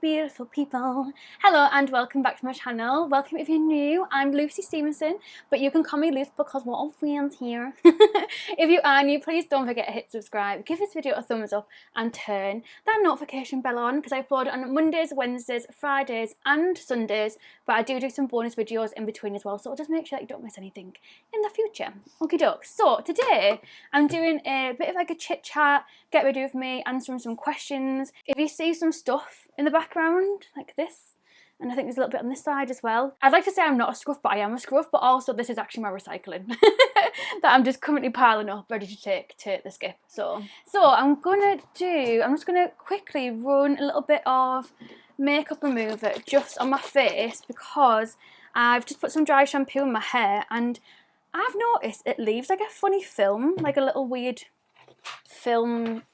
beautiful people. Hello and welcome back to my channel. Welcome if you're new. I'm Lucy Stephenson, but you can call me Luce because we're all friends here. If you are new, please don't forget to hit subscribe, give this video a thumbs up and turn that notification bell on because I upload on Mondays, Wednesdays, Fridays and Sundays, but I do some bonus videos in between as well, so just make sure that you don't miss anything in the future. Okie doke. So today I'm doing a bit of like a chit chat, get ready with me, answering some questions. If you see some stuff in the background like this, and I think there's a little bit on this side as well. I'd like to say I'm not a scruff, but I am a scruff, but also this is actually my recycling that I'm just currently piling up, ready to take to the skip. So I'm just gonna quickly run a little bit of makeup remover just on my face because I've just put some dry shampoo in my hair and I've noticed it leaves like a funny film, like a little weird film,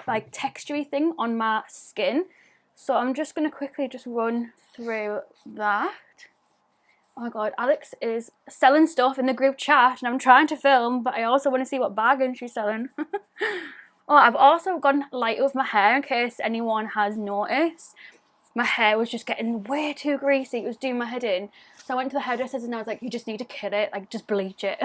like textury thing on my skin. So I'm just going to quickly just run through that. Oh my god, Alex is selling stuff in the group chat and I'm trying to film, but I also want to see what bargain she's selling. Oh, I've also gone light with my hair in case anyone has noticed. My hair was just getting way too greasy, it was doing my head in. So I went to the hairdressers and I was like, you just need to kill it, like just bleach it.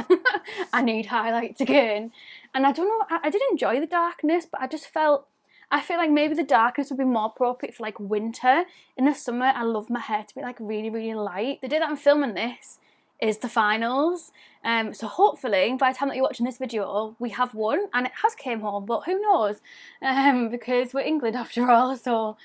I need highlights again. And I don't know, I did enjoy the darkness, but I feel like maybe the darkness would be more appropriate for like winter. In the summer, I love my hair to be like really, really light. The day that I'm filming this is the finals. So hopefully by the time that you're watching this video, we have won and it has came home, but who knows? Because we're England after all, so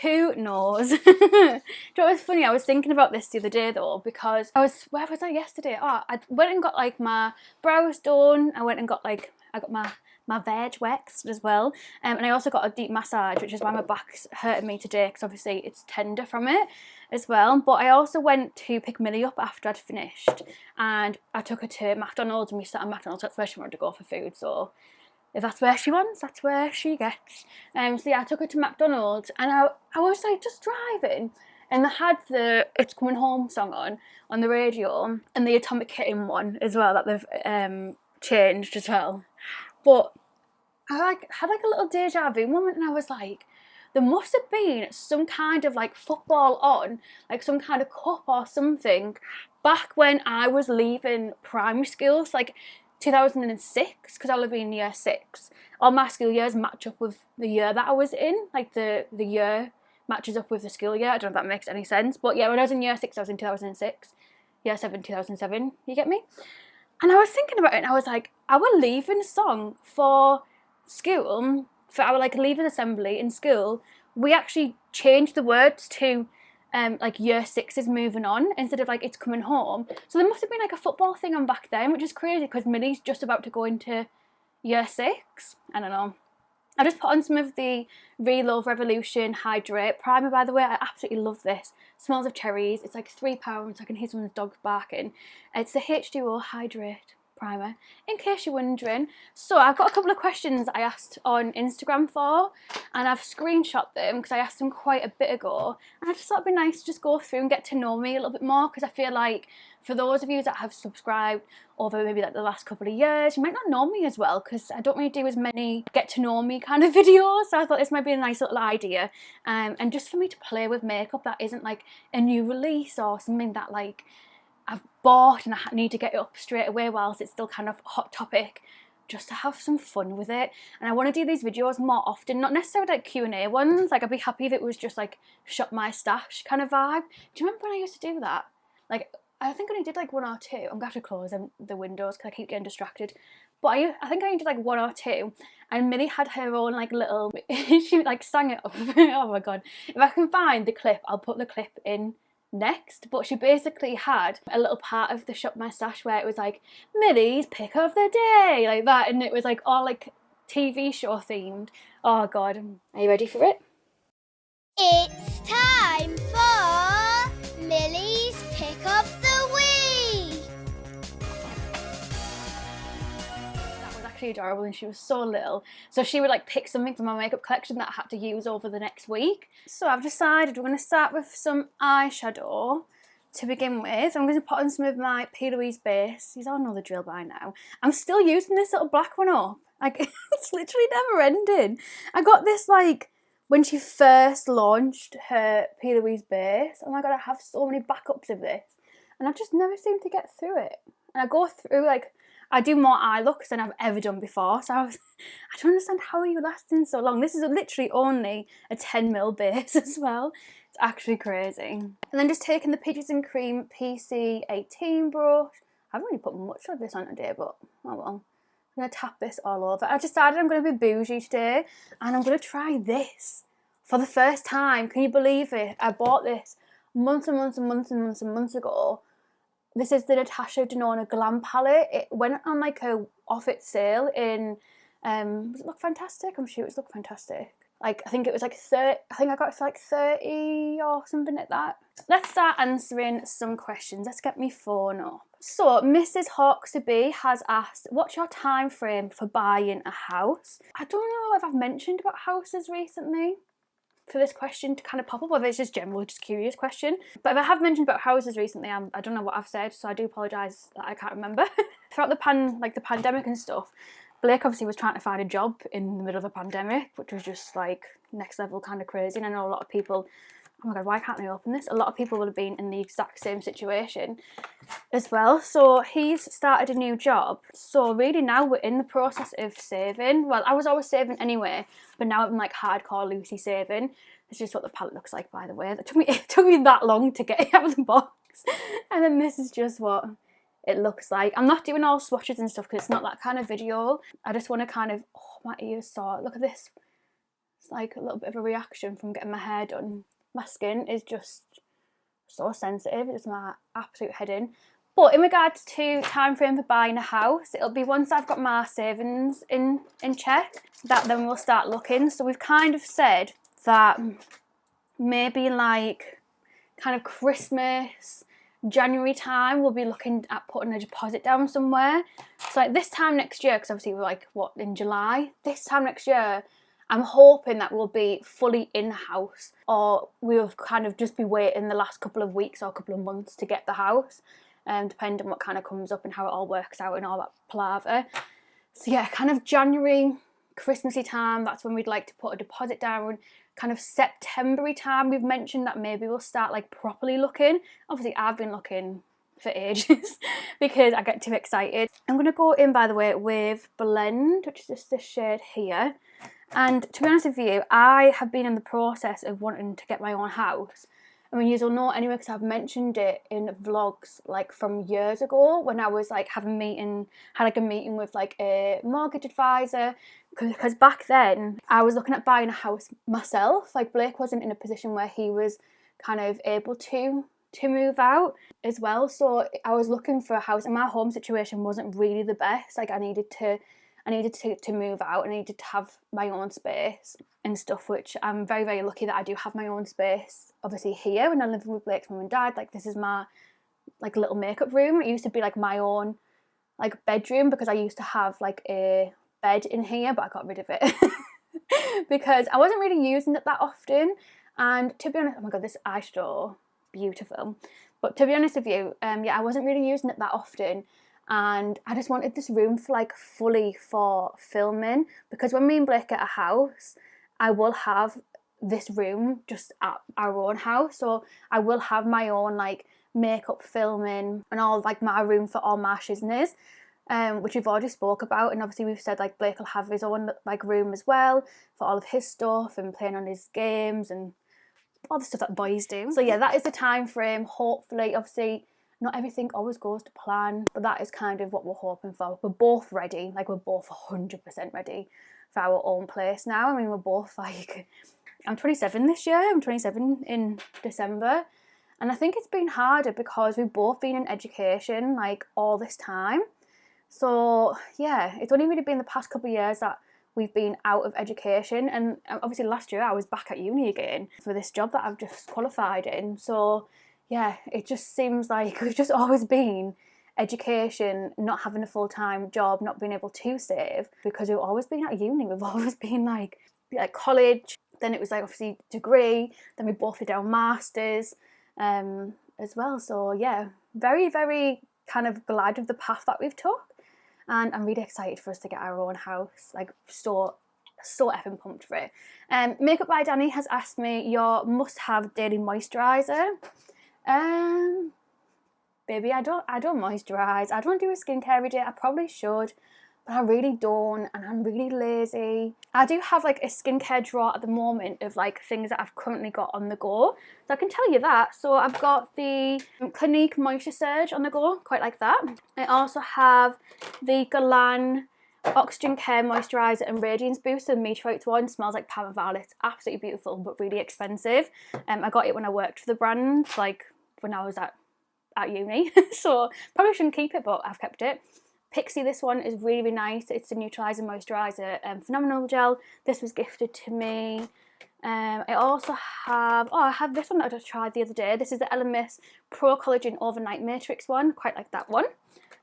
who knows? Do you know what's funny? I was thinking about this the other day though, because where was I yesterday? Oh, I went and got like my brows done. I got my veg waxed as well, and I also got a deep massage, which is why my back's hurting me today because obviously it's tender from it as well. But I also went to pick Millie up after I'd finished and I took her to McDonald's and we sat at McDonald's. That's where she wanted to go for food, so if that's where she wants, that's where she gets. So yeah, I took her to McDonald's and I was like just driving and they had the It's Coming Home song on the radio and the Atomic Kitten one as well that they've changed as well. But I had like a little deja vu moment and I was like, there must have been some kind of like football on, like some kind of cup or something back when I was leaving primary school, so like 2006, because I'll have been in year 6. All my school years match up with the year that I was in, like the year matches up with the school year. I don't know if that makes any sense, but yeah, when I was in year 6, I was in 2006, year 7, 2007, you get me? And I was thinking about it and I was like, our leaving song for school, for our like leaving assembly in school, we actually changed the words to like year 6 is moving on instead of like It's Coming Home. So there must have been like a football thing on back then, which is crazy because Millie's just about to go into year 6. I don't know. I just put on some of the Real Revolution Hydrate Primer, by the way. I absolutely love this. Smells of cherries. It's like £3. I can hear someone's dog barking. It's the H2O Hydrate Primer, in case you're wondering. So I've got a couple of questions I asked on Instagram for, and I've screenshot them because I asked them quite a bit ago, and I just thought it'd be nice to just go through and get to know me a little bit more, because I feel like for those of you that have subscribed over maybe like the last couple of years, you might not know me as well because I don't really do as many get to know me kind of videos, so I thought this might be a nice little idea, and just for me to play with makeup that isn't like a new release or something that like I've bought and I need to get it up straight away whilst it's still kind of a hot topic, just to have some fun with it. And I want to do these videos more often, not necessarily like Q&A ones. Like I'd be happy if it was just like shop my stash kind of vibe. Do you remember when I used to do that? Like I think I only did like 1 or 2. I'm gonna have to close the windows because I keep getting distracted. But I think I only did like 1 or 2, and Millie had her own like little she like sang it up. Oh my god, if I can find the clip I'll put the clip in next. But she basically had a little part of the shop my stash where it was like Millie's pick of the day, like that, and it was like all like TV show themed. Oh god, are you ready for it? It's time for Millie's pick of the week. That was actually adorable and she was so little, so she would like pick something from my makeup collection that I had to use over the next week. So I've decided we're going to start with some eyeshadow to begin with. I'm going to put on some of my P. Louise base. You all know the drill by now. I'm still using this little black one up. Like, it's literally never ending. I got this like when she first launched her P. Louise base. Oh my god, I have so many backups of this, and I just never seem to get through it. And I go through, like, I do more eye looks than I've ever done before, so I don't understand how are you lasting so long. This is literally only a 10mm base as well. It's actually crazy. And then just taking the Peaches and Cream PC18 brush. I haven't really put much of this on today, but oh well. I'm going to tap this all over. I decided I'm going to be bougie today, and I'm going to try this for the first time. Can you believe it? I bought this months and months and months and months and months ago. This is the Natasha Denona Glam palette. It went on like a off its sale in, does it look fantastic? I'm sure it's look fantastic. Like, I think it was like 30, I think I got it for like 30 or something like that. Let's start answering some questions. Let's get my phone up. So, Mrs. Hawksby has asked, what's your time frame for buying a house? I don't know if I've mentioned about houses recently for this question to kind of pop up, or if it's just general, just curious question. But if I have mentioned about houses recently, I don't know what I've said, so I do apologise that I can't remember. Throughout the pandemic and stuff, Blake obviously was trying to find a job in the middle of a pandemic, which was just like next level kind of crazy. And I know a lot of people, oh my god, why can't I open this? A lot of people would have been in the exact same situation as well. So he's started a new job. So really now we're in the process of saving. Well, I was always saving anyway, but now I'm like hardcore Lucy saving. This is just what the palette looks like, by the way. It took me that long to get it out of the box. And then this is just what it looks like. I'm not doing all swatches and stuff because it's not that kind of video. I just want to kind of, oh, my ears sore. Look at this. It's like a little bit of a reaction from getting my hair done. My skin is just so sensitive. It's my absolute head in. But in regards to time frame for buying a house, it'll be once I've got my savings in check that then we'll start looking. So we've kind of said that maybe like kind of Christmas, January time, we'll be looking at putting a deposit down somewhere. So like this time next year, because obviously we're like, what, in July? This time next year, I'm hoping that we'll be fully in-house, or we'll kind of just be waiting the last couple of weeks or couple of months to get the house, depending on what kind of comes up and how it all works out and all that palaver. So yeah, kind of January, Christmassy time, that's when we'd like to put a deposit down. Kind of September-y time, we've mentioned that maybe we'll start like properly looking. Obviously I've been looking for ages because I get too excited. I'm going to go in, by the way, with Blend, which is just this shade here. And to be honest with you, I have been in the process of wanting to get my own house. I mean, you'll know anyway because I've mentioned it in vlogs like from years ago when I was like had like a meeting with like a mortgage advisor, because back then I was looking at buying a house myself. Like Blake wasn't in a position where he was kind of able to move out as well. So I was looking for a house and my home situation wasn't really the best. Like I needed to move out. I needed to have my own space and stuff, which I'm very, very lucky that I do have my own space. Obviously here, when I lived with Blake's mum and dad, like this is my like little makeup room. It used to be like my own like bedroom because I used to have like a bed in here, but I got rid of it because I wasn't really using it that often. And to be honest, oh my god, this eyeshadow, beautiful. But to be honest with you, yeah, I wasn't really using it that often. And I just wanted this room for like fully for filming, because when me and Blake get a house, I will have this room just at our own house. So I will have my own like makeup filming and all like my room for all my shizness, which we've already spoke about. And obviously we've said like Blake will have his own like room as well for all of his stuff and playing on his games and all the stuff that boys do. So yeah, that is the time frame. Hopefully, obviously, not everything always goes to plan, but that is kind of what we're hoping for. We're both ready, like we're both 100% ready for our own place now. I mean, we're both like, I'm 27 this year, I'm 27 in December, and I think it's been harder because we've both been in education like all this time. So yeah, it's only really been the past couple of years that we've been out of education, and obviously last year I was back at uni again for this job that I've just qualified in. So yeah, it just seems like we've just always been education, not having a full-time job, not being able to save, because we've always been at uni. We've always been like college, then it was like obviously degree, then we both did our masters as well. So yeah, very, very kind of glad of the path that we've took, and I'm really excited for us to get our own house, like so so effing pumped for it. Makeup by Danny has asked me your must-have daily moisturiser. Baby, I don't moisturise. I don't do a skincare every day. I probably should, but I really don't, and I'm really lazy. I do have like a skincare drawer at the moment of like things that I've currently got on the go, so I can tell you that. So I've got the Clinique Moisture Surge on the go, quite like that. I also have the Guerlain Oxygen Care Moisturiser and Radiance Boost, the Meteorite one. Smells like Palm Violet. It's absolutely beautiful, but really expensive. I got it when I worked for the brand, like when I was at uni, so probably shouldn't keep it, but I've kept it. Pixie, this one is really, really nice. It's a neutralising moisturiser, phenomenal gel. This was gifted to me. I also have, I had this one that I just tried the other day. This is the LMS Pro Collagen Overnight Matrix one, quite like that one.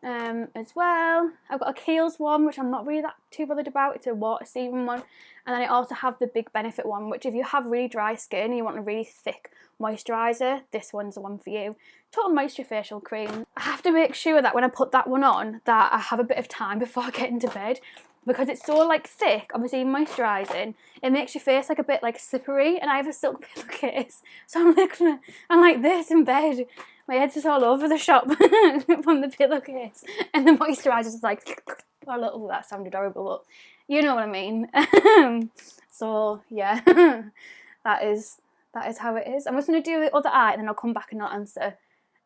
As well, I've got a Kiehl's one, which I'm not really that too bothered about. It's a water saving one. And then I also have the Big Benefit one, which if you have really dry skin and you want a really thick moisturiser, this one's the one for you. Total Moisture Facial Cream. I have to make sure that when I put that one on that I have a bit of time before I get into bed, because it's so like thick, obviously moisturising, it makes your face like a bit like slippery, and I have a silk pillowcase, so I'm like this in bed. My head's just all over the shop from the pillowcase, and the moisturiser's just like, oh, that sounded horrible, but you know what I mean. So yeah, that is how it is. I'm just going to do the other eye, and then I'll come back and I'll answer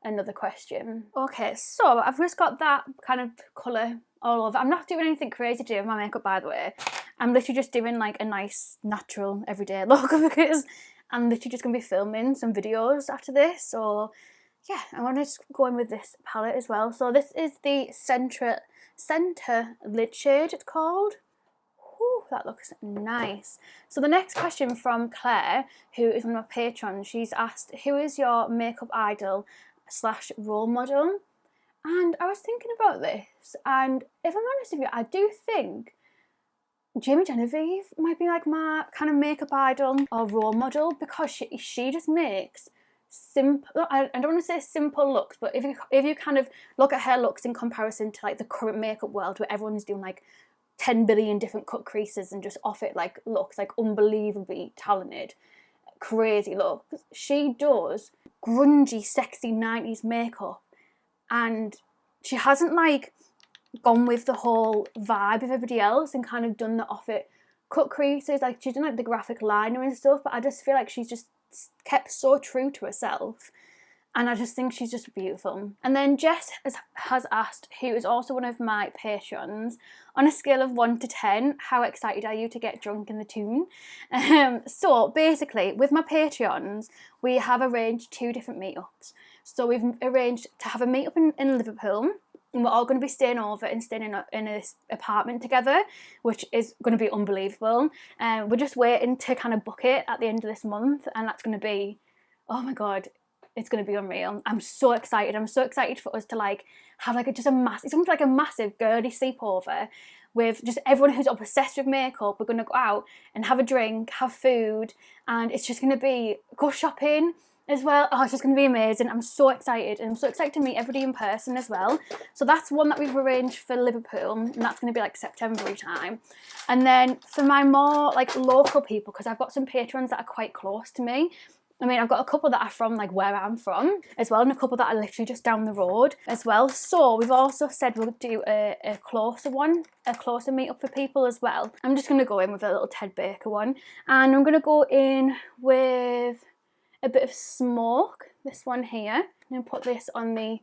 another question. Okay, so I've just got that kind of colour all over. I'm not doing anything crazy today with my makeup, by the way. I'm literally just doing like a nice natural everyday look, because I'm literally just going to be filming some videos after this. So yeah, I want to just go in with this palette as well. So this is the Centre Lid Shade, it's called. Ooh, that looks nice. So the next question from Claire, who is one of my patrons, she's asked, who is your makeup idol / role model? And I was thinking about this, and if I'm honest with you, I do think Jamie Genevieve might be like my kind of makeup idol or role model, because she just makes simple, I don't want to say simple looks, but if you kind of look at her looks in comparison to like the current makeup world where everyone's doing like 10 billion different cut creases and just off it like looks like unbelievably talented, crazy looks, she does grungy, sexy 90s makeup, and she hasn't like gone with the whole vibe of everybody else and kind of done the off it cut creases. Like she's done like the graphic liner and stuff, but I just feel like she's just kept so true to herself, and I just think she's just beautiful. And then Jess has asked, who is also one of my patrons, on a scale of 1 to 10, how excited are you to get drunk in the tune? So basically, with my patrons, we have arranged 2 different meetups. So we've arranged to have a meetup in Liverpool, and we're all going to be staying over and staying in this apartment together, which is going to be unbelievable. We're just waiting to kind of book it at the end of this month, and that's going to be, oh my god, it's going to be unreal. I'm so excited. I'm so excited for us to like have like just a massive, it's almost like a massive girly sleepover with just everyone who's obsessed with makeup. We're going to go out and have a drink, have food, and it's just going to be, go shopping as well. Oh, it's just going to be amazing. I'm so excited, and I'm so excited to meet everybody in person as well. So that's one that we've arranged for Liverpool, and that's going to be like September time. And then for my more like local people, because I've got some patrons that are quite close to me. I mean, I've got a couple that are from like where I'm from as well, and a couple that are literally just down the road as well. So we've also said we'll do a closer one, a closer meetup for people as well. I'm just going to go in with a little Ted Baker one, and I'm going to go in with a bit of smoke, this one here, and put this on the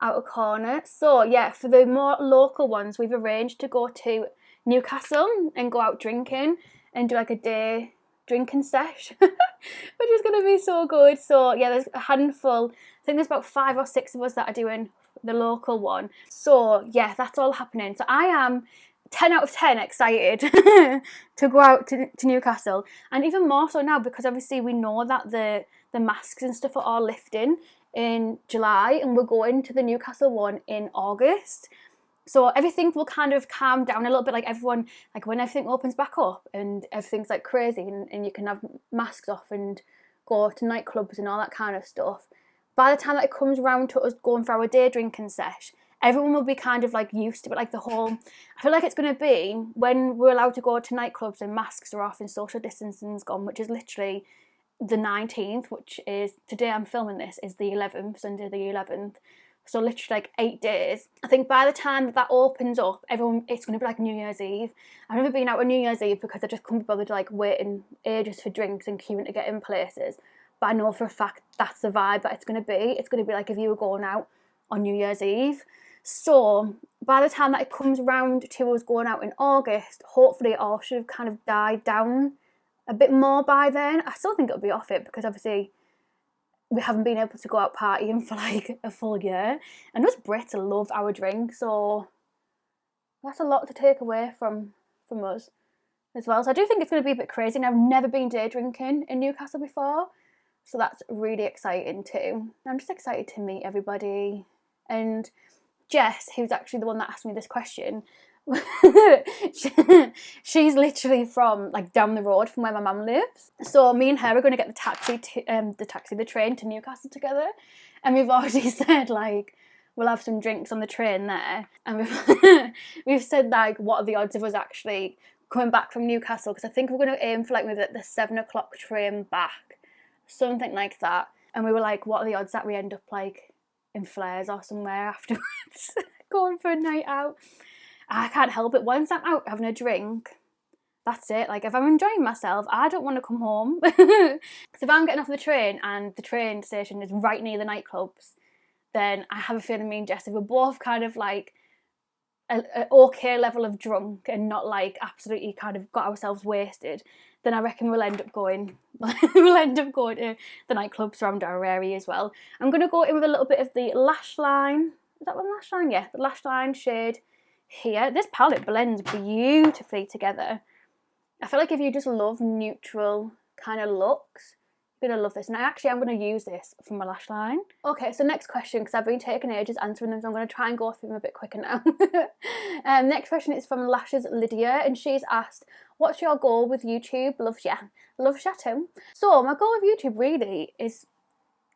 outer corner. So yeah, for the more local ones, we've arranged to go to Newcastle and go out drinking and do like a day drinking sesh, which is going to be so good. So yeah, there's a handful, I think there's about 5 or 6 of us that are doing the local one. So yeah, that's all happening. So I am 10 out of 10 excited to go out to Newcastle, and even more so now because obviously we know that the masks and stuff are all lifting in July, and we're going to the Newcastle one in August. So everything will kind of calm down a little bit, like everyone, like when everything opens back up and everything's like crazy and you can have masks off and go to nightclubs and all that kind of stuff. By the time that it comes around to us going for our day drinking sesh, everyone will be kind of like used to it, like the whole, I feel like it's going to be when we're allowed to go to nightclubs and masks are off and social distancing's gone, which is literally the 19th, which is today I'm filming this, is the 11th, Sunday the 11th. So literally like 8 days. I think by the time that opens up, everyone, it's going to be like New Year's Eve. I've never been out on New Year's Eve because I just couldn't be bothered like waiting ages for drinks and queuing to get in places. But I know for a fact that's the vibe that it's going to be. It's going to be like if you were going out on New Year's Eve. So by the time that it comes round to us going out in August, hopefully it all should have kind of died down a bit more by then. I still think it'll be off it because obviously we haven't been able to go out partying for like a full year, and us Brits love our drink, so that's a lot to take away from us as well. So I do think it's going to be a bit crazy, and I've never been day drinking in Newcastle before, so that's really exciting too. I'm just excited to meet everybody. And Jess, who's actually the one that asked me this question, she's literally from like down the road from where my mum lives, so me and her are going to get the train to Newcastle together, and we've already said like we'll have some drinks on the train there, and we've said like what are the odds of us actually coming back from Newcastle, because I think we're going to aim for like maybe the 7 o'clock train back, something like that. And we were like, what are the odds that we end up like in Flares or somewhere afterwards going for a night out. I can't help it. Once I'm out having a drink, that's it. Like, if I'm enjoying myself, I don't want to come home. Because if I'm getting off the train and the train station is right near the nightclubs, then I have a feeling me and Jess, if we're both kind of like an okay level of drunk and not like absolutely kind of got ourselves wasted, then I reckon we'll end up going to the nightclubs around our area as well. I'm going to go in with a little bit of the Lash Line. Is that one Lash Line? Yeah, the Lash Line shade here. This palette blends beautifully together. I feel like if you just love neutral kind of looks, you're going to love this. And I'm going to use this for my lash line. Okay, so next question, because I've been taking ages answering them, so I'm going to try and go through them a bit quicker now. Next question is from Lashes Lydia, and she's asked, what's your goal with YouTube? Loves ya. Loves ya too. So my goal with YouTube really is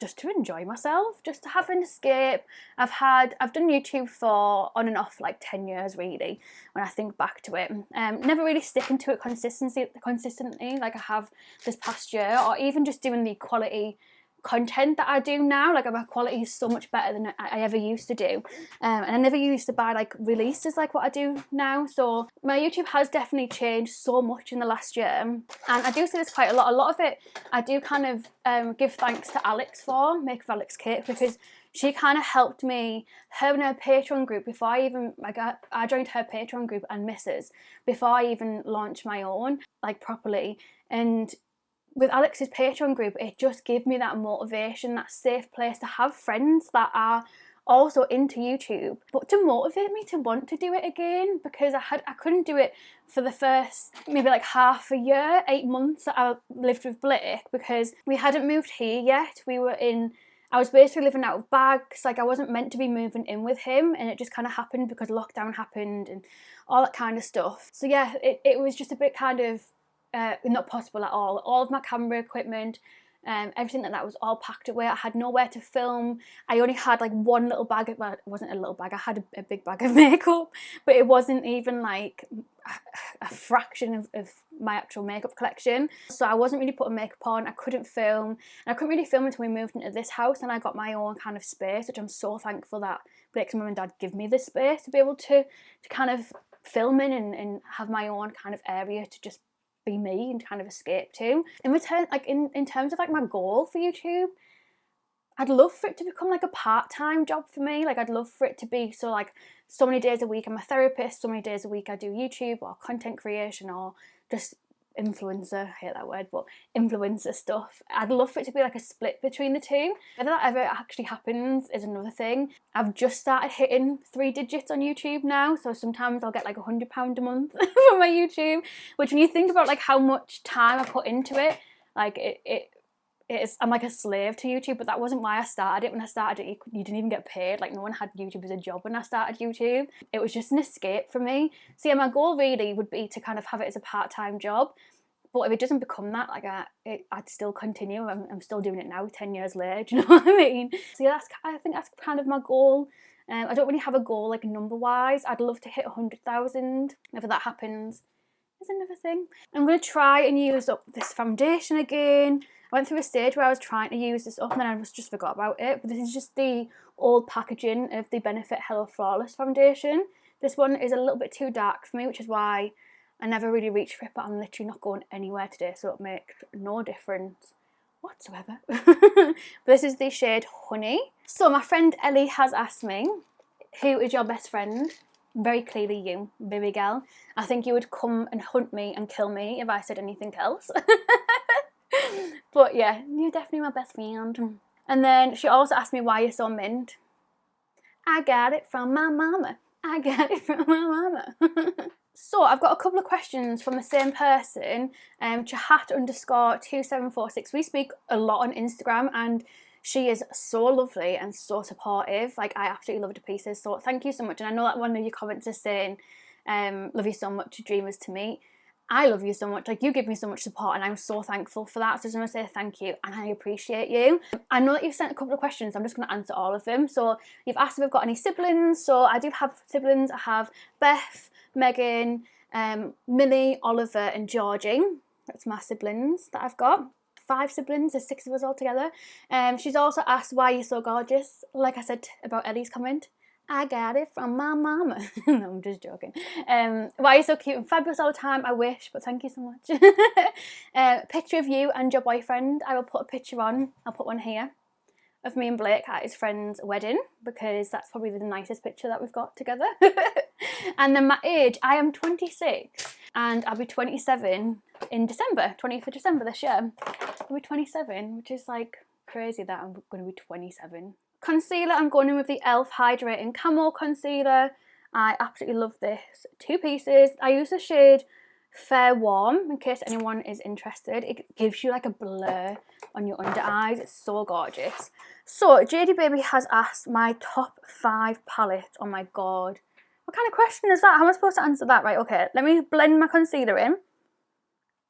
just to enjoy myself, just to have an escape. I've done YouTube for on and off like 10 years really, when I think back to it. Never really sticking to it consistently like I have this past year, or even just doing the quality content that I do now. Like my quality is so much better than I ever used to do, and I never used to buy like releases like what I do now. So my YouTube has definitely changed so much in the last year, and I do see this quite a lot of it I do kind of give thanks to Alex for Make of Alex Cake, because she kind of helped me, her and her Patreon group, before I even I joined her Patreon group and Mrs. before I even launched my own like properly. And with Alex's Patreon group, it just gave me that motivation, that safe place to have friends that are also into YouTube, but to motivate me to want to do it again, because I couldn't do it for the first maybe like half a year, 8 months that I lived with Blake, because we hadn't moved here yet. I was basically living out of bags, like I wasn't meant to be moving in with him, and it just kind of happened because lockdown happened and all that kind of stuff. So yeah, it was just a bit kind of not possible at all. All of my camera equipment, everything that was all packed away. I had nowhere to film. I only had like one little bag. Well, it wasn't a little bag. I had a big bag of makeup, but it wasn't even like a fraction of my actual makeup collection. So I wasn't really putting makeup on. I couldn't film, and I couldn't really film until we moved into this house and I got my own kind of space, which I'm so thankful that Blake's mum and dad give me this space to be able to kind of film in and have my own kind of area to just be me and kind of escape to. In return, like in terms of like my goal for YouTube, I'd love for it to become like a part-time job for me. Like I'd love for it to be so many days a week I'm a therapist, so many days a week I do YouTube or content creation or just influencer, I hate that word, but influencer stuff. I'd love for it to be like a split between the two. Whether that ever actually happens is another thing. I've just started hitting 3 digits on YouTube now, so sometimes I'll get like £100 a month from my YouTube, which when you think about like how much time I put into it, like I'm like a slave to YouTube. But that wasn't why I started it. When I started it, you didn't even get paid. Like no one had YouTube as a job when I started YouTube. It was just an escape for me. So yeah, my goal really would be to kind of have it as a part-time job. But if it doesn't become that, like I'd still continue. I'm still doing it now, 10 years later. Do you know what I mean? So yeah, I think that's kind of my goal I don't really have a goal like number wise. I'd love to hit 100,000. If that happens, is another thing. I'm going to try and use up this foundation again. I went through a stage where I was trying to use this up and then I just forgot about it. But this is just the old packaging of the Benefit Hello Flawless foundation. This one is a little bit too dark for me, which is why I never really reached for it, but I'm literally not going anywhere today, so it makes no difference whatsoever. But this is the shade Honey. So my friend Ellie has asked me, who is your best friend? Very clearly you, baby girl. I think you would come and hunt me and kill me if I said anything else. But yeah, you're definitely my best friend. And then she also asked me why you're so mint. I got it from my mama. I got it from my mama. So I've got a couple of questions from the same person, Chahat_2746. We speak a lot on Instagram and she is so lovely and so supportive. Like, I absolutely love her to pieces. So thank you so much. And I know that one of your comments is saying, love you so much, dreamers to me. I love you so much. Like, you give me so much support and I'm so thankful for that. So I just want to say thank you and I appreciate you. I know that you've sent a couple of questions. I'm just going to answer all of them. So you've asked if I've got any siblings. So I do have siblings. I have Beth, Megan, Millie, Oliver and Georgie. That's my siblings that I've got. 5 siblings, there's 6 of us all together. She's also asked why you're so gorgeous. Like I said about Ellie's comment, I got it from my mama. No, I'm just joking. Why are you so cute and fabulous all the time? I wish, but thank you so much. Picture of you and your boyfriend. I will put a picture on. I'll put one here of me and Blake at his friend's wedding because that's probably the nicest picture that we've got together. And then my age, I am 26 and I'll be 27 in December, 20th of December this year. I'll be 27, which is like crazy that I'm going to be 27. Concealer, I'm going in with the e.l.f. Hydrating Camo Concealer. I absolutely love this. 2 pieces. I use the shade Fair Warm, in case anyone is interested. It gives you like a blur on your under eyes. It's so gorgeous. So, JD Baby has asked my top 5 palettes. Oh my god. What kind of question is that? How am I supposed to answer that? Right, okay. Let me blend my concealer in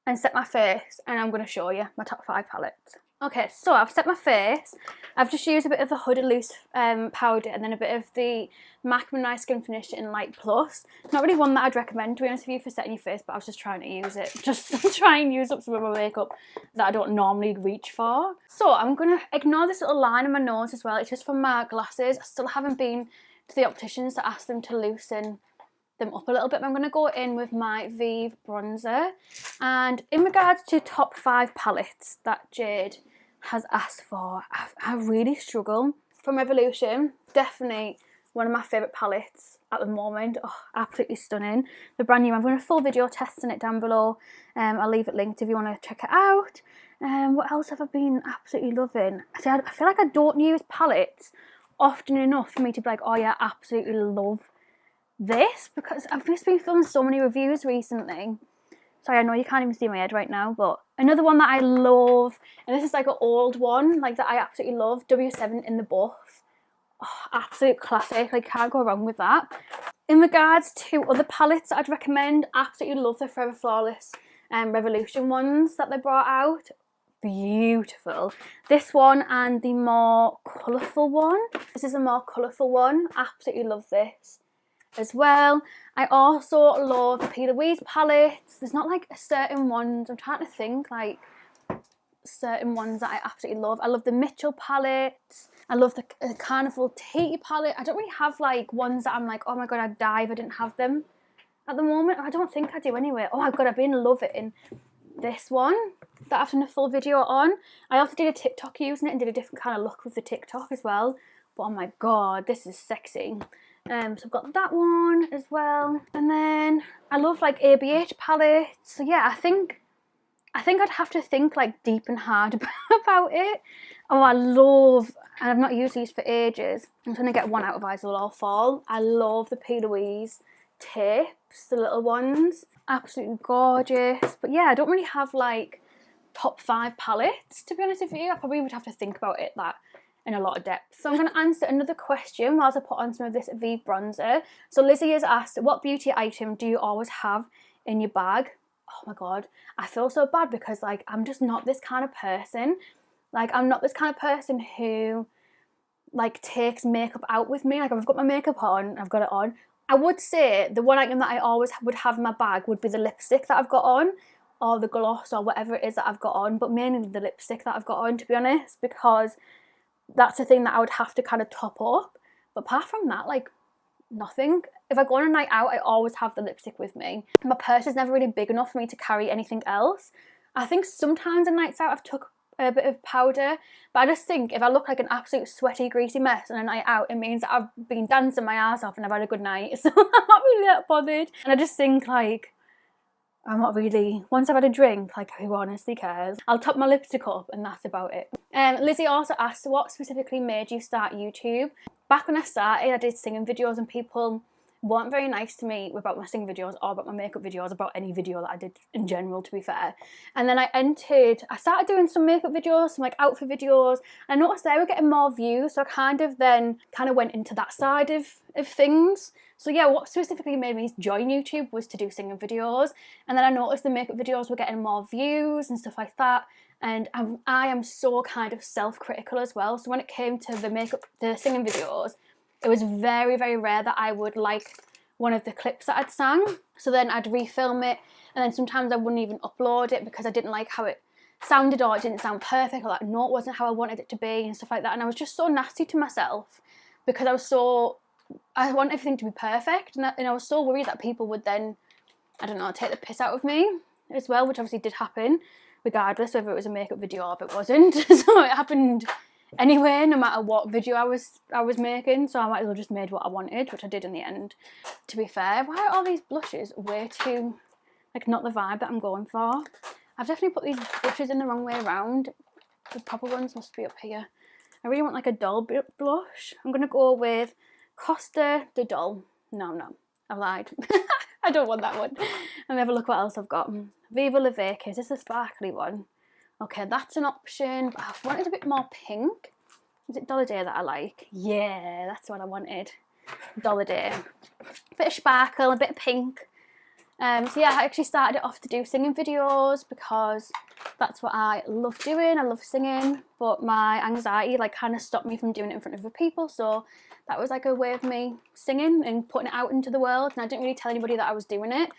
and set my face and I'm going to show you my top 5 palettes. Okay, so I've set my face. I've just used a bit of the Huda Loose powder and then a bit of the MAC Nice Skin Finish in Light Plus. Not really one that I'd recommend, to be honest with you, for setting your face, but I was just trying to use it. Just to try and use up some of my makeup that I don't normally reach for. So I'm going to ignore this little line on my nose as well. It's just from my glasses. I still haven't been to the opticians to ask them to loosen them up a little bit. I'm going to go in with my Vive bronzer. And in regards to top 5 palettes that Jade has asked for, I really struggle. From Revolution, definitely one of my favourite palettes at the moment. Oh, absolutely stunning. The brand new, I'm going to full video testing it down below. I'll leave it linked if you want to check it out. What else have I been absolutely loving? I feel like I don't use palettes often enough for me to be like, oh yeah, I absolutely love this, because I've just been filming so many reviews recently. Sorry, I know you can't even see my head right now, but another one that I love, and this is like an old one, like that I absolutely love, W7 in the Buff. Oh, absolute classic, like can't go wrong with that. In regards to other palettes that I'd recommend, absolutely love the Forever Flawless Revolution ones that they brought out. Beautiful. This one and the more colourful one. This is a more colourful one. Absolutely love this as well. I also love the P. Louise palettes. There's not like certain ones. I'm trying to think like certain ones that I absolutely love. I love the Mitchell palette. I love the Carnival Tea palette. I don't really have like ones that I'm like, oh my god, I'd die if I didn't have them at the moment. I don't think I do anyway. Oh my god, I've been loving this one that I've done a full video on. I also did a TikTok using it and did a different kind of look with the TikTok as well. But oh my god, this is sexy. So I've got that one as well. And then I love like ABH palettes. So yeah, I think I'd have to think like deep and hard about it. Oh, I love, and I've not used these for ages. I'm trying to get one out of Eyes Will All Fall. I love the P. Louise tips, the little ones. Absolutely gorgeous. But yeah, I don't really have like top 5 palettes, to be honest with you. I probably would have to think about it that in a lot of depth. So I'm going to answer another question whilst I put on some of this Vive bronzer. So Lizzie has asked, what beauty item do you always have in your bag? Oh my god, I feel so bad because like I'm just not this kind of person. Like I'm not this kind of person who like takes makeup out with me. Like if I've got my makeup on, I've got it on. I would say the one item that I always would have in my bag would be the lipstick that I've got on, or the gloss, or whatever it is that I've got on, but mainly the lipstick that I've got on, to be honest, because that's the thing that I would have to kind of top up. But apart from that, like, nothing. If I go on a night out, I always have the lipstick with me. My purse is never really big enough for me to carry anything else. I think sometimes on nights out I've took a bit of powder, but I just think if I look like an absolute sweaty, greasy mess on a night out, it means that I've been dancing my ass off and I've had a good night, so I'm not really that bothered. And I just think, like, I'm not really, once I've had a drink, like, who honestly cares? I'll top my lipstick up and that's about it. Lizzie also asked, what specifically made you start YouTube? Back when I started, I did singing videos and people weren't very nice to me about my singing videos or about my makeup videos, about any video that I did in general, to be fair. And then I started doing some makeup videos, some like outfit videos, and I noticed they were getting more views, so I kind of went into that side of things. So yeah, what specifically made me join YouTube was to do singing videos, and then I noticed the makeup videos were getting more views and stuff like that. And I am so kind of self-critical as well, so when it came to the singing videos, it was very, very rare that I would like one of the clips that I'd sang. So then I'd refilm it, and then sometimes I wouldn't even upload it because I didn't like how it sounded, or it didn't sound perfect, or that note wasn't how I wanted it to be and stuff like that. And I was just so nasty to myself because I want everything to be perfect, and I was so worried that people would then, I don't know, take the piss out of me as well, which obviously did happen, regardless whether it was a makeup video or if it wasn't. So it happened anyway, no matter what video I was making, so I might as well just made what I wanted, which I did in the end, to be fair. Why are all these blushes way too, like, not the vibe that I'm going for? I've definitely put these blushes in the wrong way around. The proper ones must be up here. I really want like a dull blush. I'm going to go with Costa de Dol. No, I lied. I don't want that one. Let me have a look what else I've got. Viva La Vacay. Is this a sparkly one? Okay, that's an option, but I wanted a bit more pink. Is it Dollar Day that I like? Yeah, that's what I wanted. Dollar Day. A bit of sparkle, a bit of pink. So yeah, I actually started it off to do singing videos because that's what I love doing. I love singing, but my anxiety like kind of stopped me from doing it in front of other people. So that was like a way of me singing and putting it out into the world. And I didn't really tell anybody that I was doing it.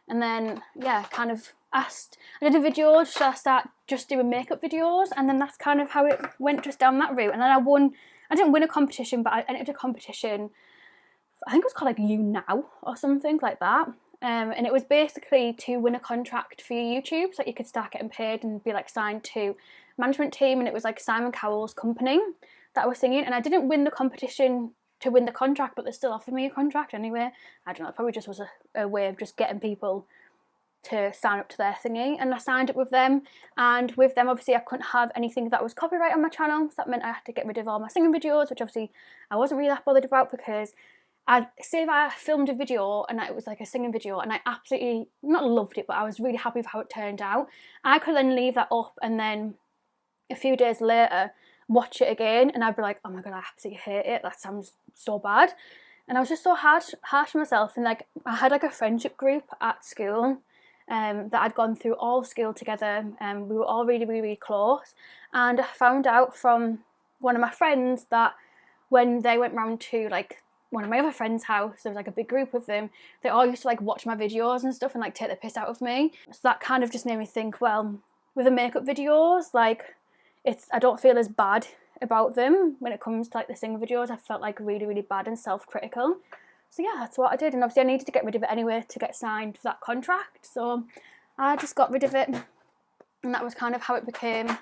And then, yeah, kind of asked, I did a video, should I start just doing makeup videos? And then that's kind of how it went, just down that route. And then I didn't win a competition, but I entered a competition, I think it was called like You Now or something like that. And it was basically to win a contract for your YouTube, so that you could start getting paid and be like signed to management team. And it was like Simon Cowell's company that I was singing. And I didn't win the competition to win the contract, but they still offered me a contract anyway. I don't know, it probably just was a way of just getting people to sign up to their thingy, and I signed up with them. And with them, obviously, I couldn't have anything that was copyright on my channel, so that meant I had to get rid of all my singing videos, which obviously I wasn't really that bothered about, because I'd say if I filmed a video and it was like a singing video and I absolutely, not loved it, but I was really happy with how it turned out, I could then leave that up and then a few days later watch it again and I'd be like, oh my god, I absolutely hate it, that sounds so bad. And I was just so harsh on myself. And like, I had like a friendship group at school that I'd gone through all school together, and we were all really, really, really close. And I found out from one of my friends that when they went round to like one of my other friends' house, there was like a big group of them, they all used to like watch my videos and stuff and like take the piss out of me. So that kind of just made me think, well, with the makeup videos, like, I don't feel as bad about them. When it comes to like the singing videos, I felt like really, really bad and self-critical. So yeah, that's what I did. And obviously I needed to get rid of it anyway to get signed for that contract. So I just got rid of it. And that was kind of how it became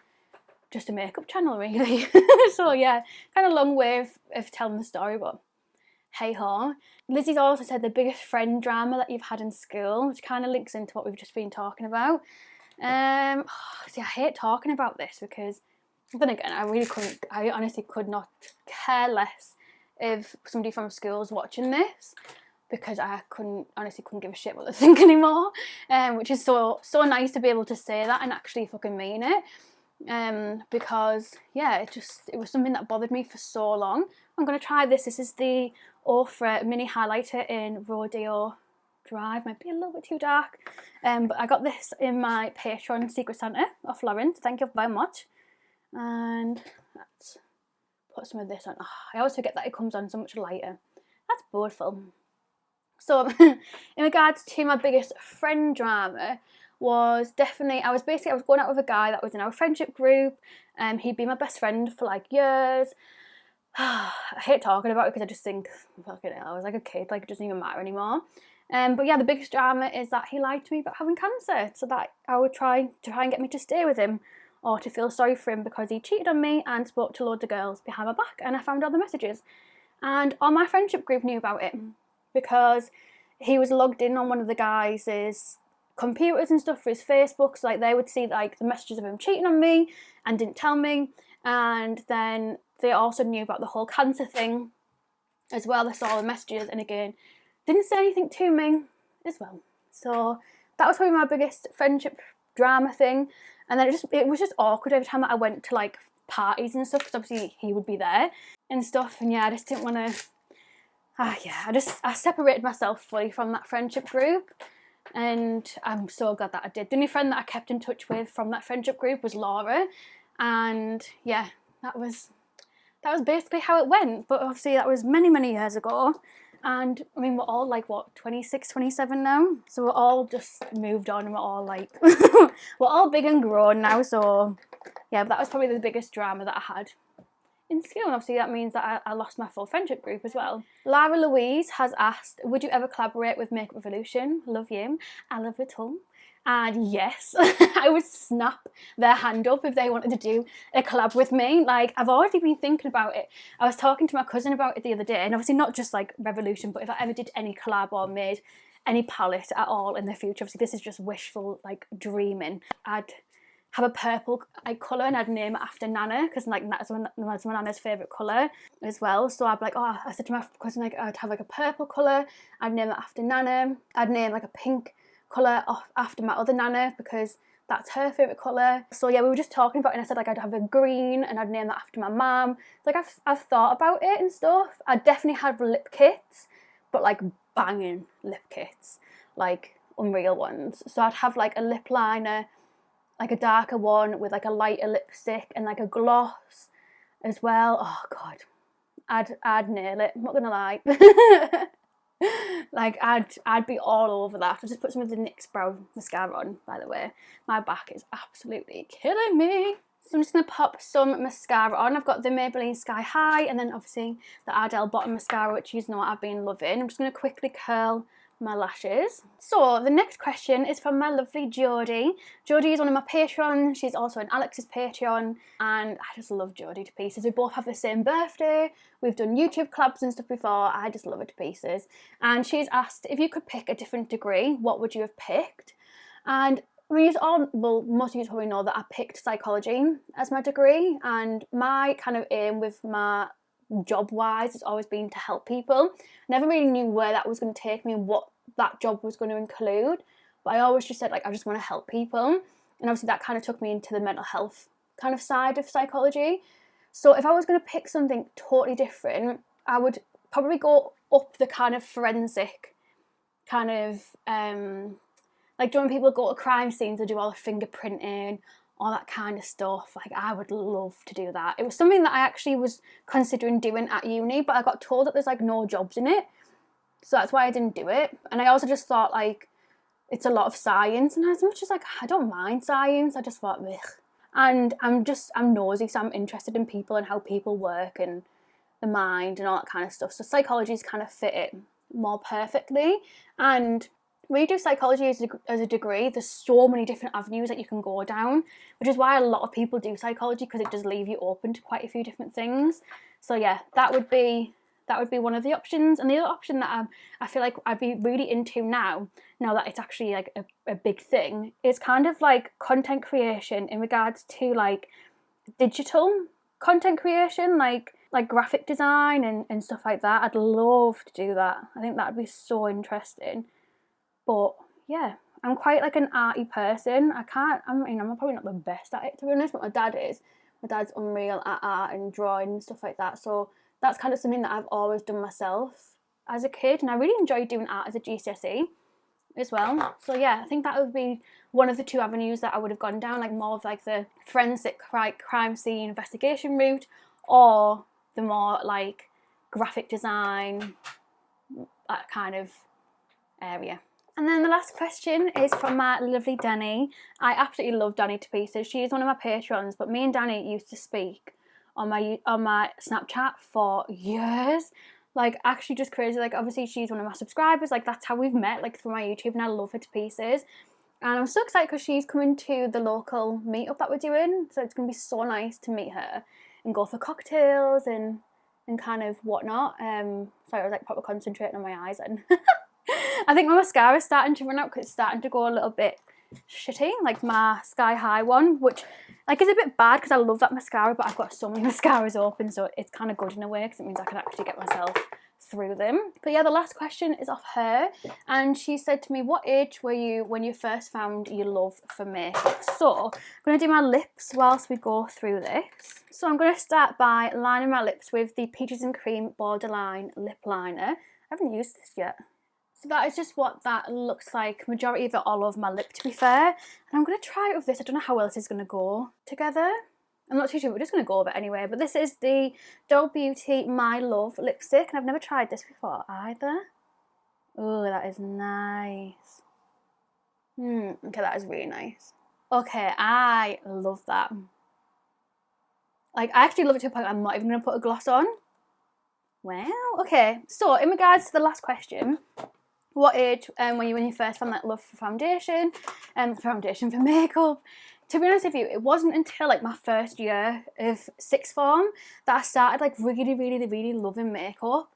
just a makeup channel, really. So yeah, kind of long way of telling the story, but hey ho. Lizzie's also said the biggest friend drama that you've had in school, which kind of links into what we've just been talking about. See, I hate talking about this because then again, I honestly could not care less if somebody from school is watching this, because I honestly couldn't give a shit what they think anymore, which is so nice to be able to say that and actually fucking mean it, because yeah, it was something that bothered me for so long. I'm going to try this. This is the Ofra mini highlighter in Rodeo Drive. Might be a little bit too dark, but I got this in my Patreon Secret Santa off Lauren, thank you very much. And let's put some of this on. Oh, I always forget that it comes on so much lighter. That's beautiful. So in regards to my biggest friend drama was definitely, I was going out with a guy that was in our friendship group. He'd been my best friend for like years. I hate talking about it because I just think, fucking hell, I was like a kid, like it doesn't even matter anymore. But yeah, the biggest drama is that he lied to me about having cancer, so that I would try and get me to stay with him or to feel sorry for him because he cheated on me and spoke to loads of girls behind my back, and I found all the messages. And all my friendship group knew about it because he was logged in on one of the guys' computers and stuff for his Facebook, so like they would see like the messages of him cheating on me and didn't tell me. And then they also knew about the whole cancer thing as well. They saw the messages and again didn't say anything to me as well. So that was probably my biggest friendship drama thing. And then it was just awkward every time that I went to like parties and stuff, because obviously he would be there and stuff. And yeah, I just didn't want to. I separated myself fully from that friendship group, and I'm so glad that I did. The only friend that I kept in touch with from that friendship group was Laura, and yeah, that was basically how it went. But obviously that was many years ago, and I mean we're all like what, 26, 27 now, so we're all just moved on and we're all like we're all big and grown now. So yeah, but that was probably the biggest drama that I had in school, and obviously that means that I lost my full friendship group as well. Lara Louise has asked, would you ever collaborate with Makeup Revolution? Love you. I love it all. And yes, I would snap their hand up if they wanted to do a collab with me. Like, I've already been thinking about it. I was talking to my cousin about it the other day, and obviously not just like Revolution, but if I ever did any collab or made any palette at all in the future, obviously this is just wishful like dreaming, I'd have a purple colour and I'd name it after Nana, because like that's my Nana's favourite colour as well. So I'd be like, oh, I said to my cousin, like I'd have like a purple colour, I'd name it after Nana. I'd name like a pink colour after my other Nana because that's her favourite colour. So yeah, we were just talking about it, and I said like I'd have a green and I'd name that after my mum. Like I've thought about it and stuff. I definitely have lip kits, but like banging lip kits, like unreal ones. So I'd have like a lip liner, like a darker one with like a lighter lipstick and like a gloss as well. Oh god, I'd nail it, I'm not gonna lie. Like I'd be all over that. I just put some of the NYX brow mascara on, by the way. My back is absolutely killing me. So I'm just going to pop some mascara on. I've got the Maybelline Sky High and then obviously the Ardell Bottom Mascara, which you know what I've been loving. I'm just going to quickly curl my lashes. So the next question is from my lovely Jodie. Jodie is one of my Patreons. She's also an Alex's Patreon, and I just love Jodie to pieces. We both have the same birthday. We've done YouTube collabs and stuff before. I just love her to pieces. And she's asked, if you could pick a different degree, what would you have picked? And I mean, most of you probably know that I picked psychology as my degree, and my kind of aim with my job-wise has always been to help people. I never really knew where that was going to take me and what that job was going to include, but I always just said like I just want to help people, and obviously that kind of took me into the mental health kind of side of psychology. So if I was going to pick something totally different, I would probably go up the kind of forensic kind of like when people go to crime scenes and do all the fingerprinting, all that kind of stuff. Like I would love to do that. It was something that I actually was considering doing at uni, but I got told that there's like no jobs in it, so that's why I didn't do it. And I also just thought like it's a lot of science, and as much as like I don't mind science, I just thought ugh. And I'm nosy, so I'm interested in people and how people work and the mind and all that kind of stuff. So psychology's kind of fit it more perfectly. And when you do psychology as a degree, there's so many different avenues that you can go down, which is why a lot of people do psychology, because it does leave you open to quite a few different things. So yeah, that would be one of the options. And the other option that I feel like I'd be really into now that it's actually like a big thing, is kind of like content creation in regards to like digital content creation, like graphic design and stuff like that. I'd love to do that. I think that'd be so interesting. But yeah, I'm quite like an arty person. I'm probably not the best at it, to be honest, but my dad is. My dad's unreal at art and drawing and stuff like that. So that's kind of something that I've always done myself as a kid, and I really enjoyed doing art as a GCSE as well. So yeah, I think that would be one of the two avenues that I would have gone down, like more of like the forensic crime scene investigation route, or the more like graphic design, that kind of area. And then the last question is from my lovely Danny. I absolutely love Danny to pieces. She is one of my patrons, but me and Danny used to speak on my Snapchat for years. Like, actually just crazy. Like, obviously she's one of my subscribers. Like, that's how we've met, like, through my YouTube, and I love her to pieces. And I'm so excited because she's coming to the local meetup that we're doing. So it's going to be so nice to meet her and go for cocktails and kind of whatnot. Sorry, I was like proper concentrating on my eyes and I think my mascara is starting to run out because it's starting to go a little bit shitty, like my Sky High one, which like is a bit bad because I love that mascara, but I've got so many mascaras open, so it's kind of good in a way because it means I can actually get myself through them. But yeah, the last question is off her, and she said to me, what age were you when you first found your love for makeup? So I'm going to do my lips whilst we go through this. So I'm going to start by lining my lips with the Peaches and Cream Borderline lip liner. I haven't used this yet. So that is just what that looks like, majority of it all over my lip, to be fair. And I'm going to try it with this. I don't know how well this is going to go together. I'm not too sure, we're just going to go with it anyway. But this is the Doll Beauty My Love lipstick, and I've never tried this before either. Oh, that is nice. Okay, that is really nice. Okay, I love that. Like, I actually love it to a point I'm not even going to put a gloss on. Wow, okay. So, in regards to the last question, what age when you first found that love for foundation and foundation for makeup? To be honest with you, it wasn't until like my first year of sixth form that I started like really loving makeup.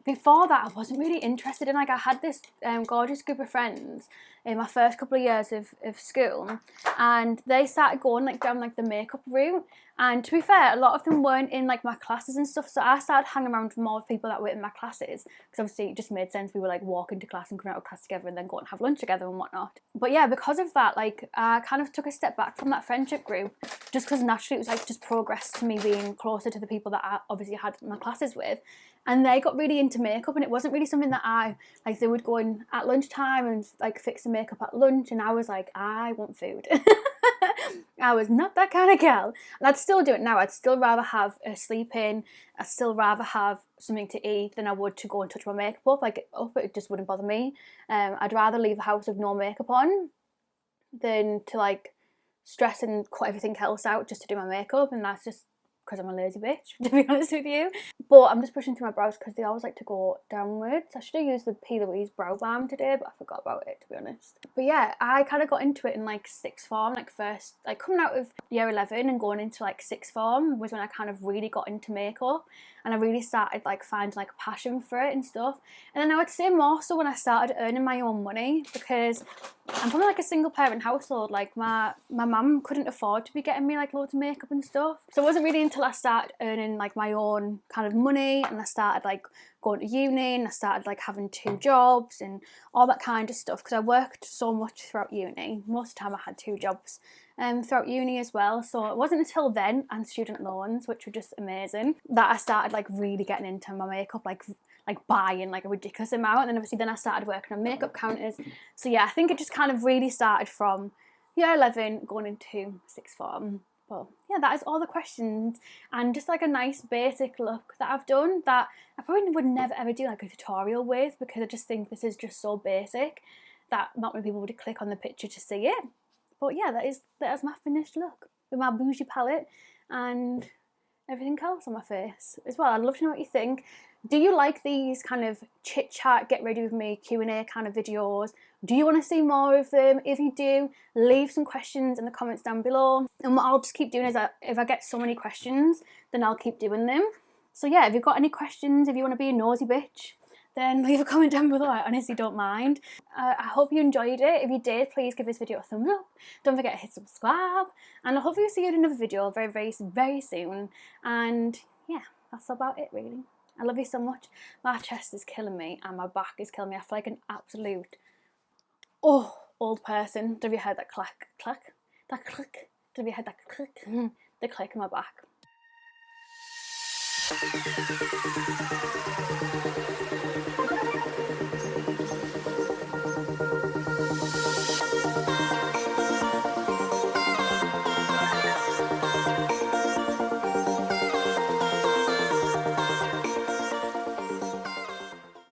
Before that, I wasn't really interested in, like, I had this gorgeous group of friends in my first couple of years of school, and they started going like down like the makeup route. And to be fair, a lot of them weren't in like my classes and stuff, so I started hanging around with more people that were in my classes, because obviously it just made sense. We were like walking to class and coming out of class together and then going and have lunch together and whatnot. But yeah, because of that, like, I kind of took a step back from that friendship group, just because naturally it was like just progress to me being closer to the people that I obviously had my classes with. And they got really into makeup, and it wasn't really something that I, like, they would go in at lunchtime and like fix the makeup at lunch, and I was like, I want food. I was not that kind of girl. And I'd still do it now. I'd still rather have a sleep in. I'd still rather have something to eat than I would to go and touch my makeup up. Like, it just wouldn't bother me. I'd rather leave the house with no makeup on than to like stress and cut everything else out just to do my makeup, and that's just because I'm a lazy bitch, to be honest with you. But I'm just pushing through my brows because they always like to go downwards. I should have used the P. Louise brow balm today, but I forgot about it, to be honest. But yeah, I kind of got into it in like sixth form, like first, like coming out of year 11 and going into like sixth form was when I kind of really got into makeup, and I really started like finding like a passion for it and stuff. And then I would say more so when I started earning my own money, because I'm from like a single parent household. Like my mum couldn't afford to be getting me like loads of makeup and stuff. So it wasn't really until I started earning like my own kind of money, and I started like going to uni, and I started like having 2 jobs and all that kind of stuff, because I worked so much throughout uni. Most of the time I had 2 jobs throughout uni as well. So it wasn't until then, and student loans, which were just amazing, that I started like really getting into my makeup, like buying like a ridiculous amount. And then obviously then I started working on makeup counters. So yeah, I think it just kind of really started from year 11 going into sixth form. But yeah, that is all the questions, and just like a nice basic look that I've done that I probably would never ever do like a tutorial with, because I just think this is just so basic that not many people would click on the picture to see it. But yeah, that is my finished look with my bougie palette and everything else on my face as well. I'd love to know what you think. Do you like these kind of chit chat, get ready with me, Q&A kind of videos? Do you want to see more of them? If you do, leave some questions in the comments down below. And what I'll just keep doing is if I get so many questions, then I'll keep doing them. So yeah, if you've got any questions, if you want to be a nosy bitch, then leave a comment down below. I honestly don't mind. I hope you enjoyed it. If you did, please give this video a thumbs up. Don't forget to hit subscribe. And I hope you'll see you in another video very soon. And yeah, that's about it really. I love you so much. My chest is killing me and my back is killing me. I feel like an absolute old person. Have you heard that clack? That click? Have you heard that click? The click in my back.